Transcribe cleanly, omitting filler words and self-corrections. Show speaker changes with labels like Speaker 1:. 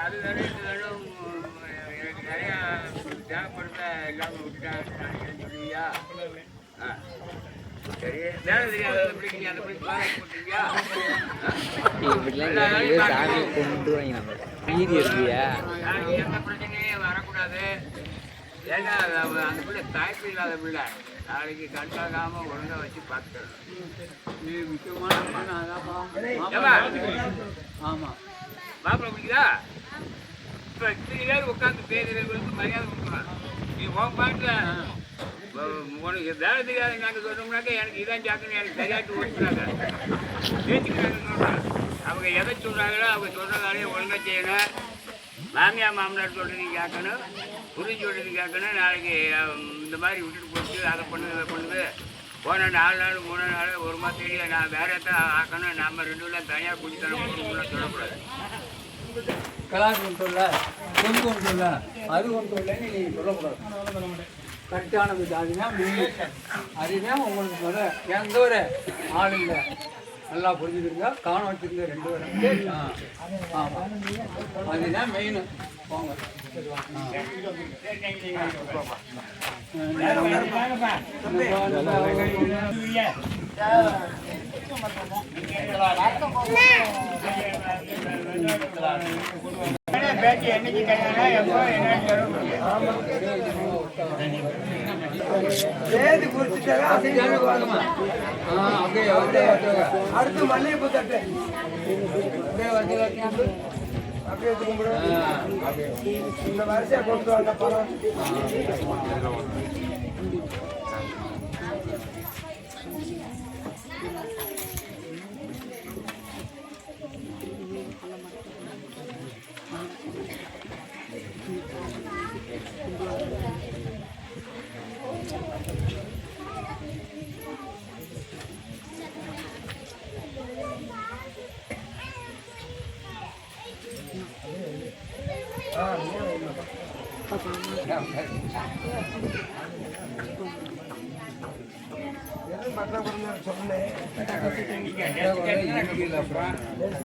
Speaker 1: அது வேணும் இது வேணும் எனக்கு நிறையா தேவைப்படுத்த இல்லாமல் விட்டுட்டாங்க சொல்லுவியா? சரி, வேலை தெரியாத பிடிக்கீங்க, அந்த பிடிச்சி வேலைக்கு போட்டுருக்கியா?
Speaker 2: சாமி கொண்டு வாங்க நம்ம வீதி இருக்குயா.
Speaker 1: எந்த பிரச்சனையும் வரக்கூடாது. ஏன்னா அந்த பிள்ளை தாய்ப்பு இல்லாத பிள்ளை, நாளைக்கு கண்டாகாம ஒழுங்கா வச்சு பார்த்துக்கணும். நீ முக்கியமான ஆமாம் மாப்பிள்ளை பிடிக்குதா? இப்போ இத்தனை பேர் உட்காந்து பேசுறவங்களுக்கு மரியாதை கொடுக்கணும். நீ உன் பாட்டில் உனக்கு வேலை தெரியாத நாங்கள் சொன்னோம்னாக்கா எனக்கு இதான் சாக்குன்னு எனக்கு சரியாட்டு ஓட்டுறாங்க, பேச்சுக்கிறாங்க சொல்கிறேன். அவங்க எதை சொல்கிறாங்களோ அவங்க சொல்கிறதாலே ஒழுங்காக செய்யணும். மாமியார் மாமனார் சொல்கிறதையும் கேட்கணும், புரிஞ்சு சொல்கிறதையும் கேட்கணும். நாளைக்கு இந்த மாதிரி விட்டுட்டு போட்டு அதை பண்ணுது இதை பண்ணுது போன 4 நாள் 3 நாள் 1 மாதம் தெரியல நான் வேற தான் ஆக்கணும். நம்ம 2 பேரும் தனியாக குடித்தனம் சொல்லக்கூடாது.
Speaker 3: கலாச்சாரம் ஒன்று இல்லை, கொண்டு ஒன்று இல்லை, அது ஒன்று இல்லைன்னு நீங்கள் சொல்லக்கூடாது. கரெக்டானது அதுதான் மெயின். அதுதான் உங்களுக்கு முதல் எந்த ஒரு ஆள் இல்லை. நல்லா புரிஞ்சுக்கிறீங்க, காண வச்சுருங்க 2 பேரும். ஆமாம், அதுதான் மெயின். போங்க
Speaker 1: பேச்சு என்னைக்கு கையானா எப்போ என்னன்னு
Speaker 3: அடுத்து மல்லிகைப்பூ தட்டு அப்படியே கும்பிடு. இந்த வரிசையை கொண்டு வந்த பணம் சொன்னேன்.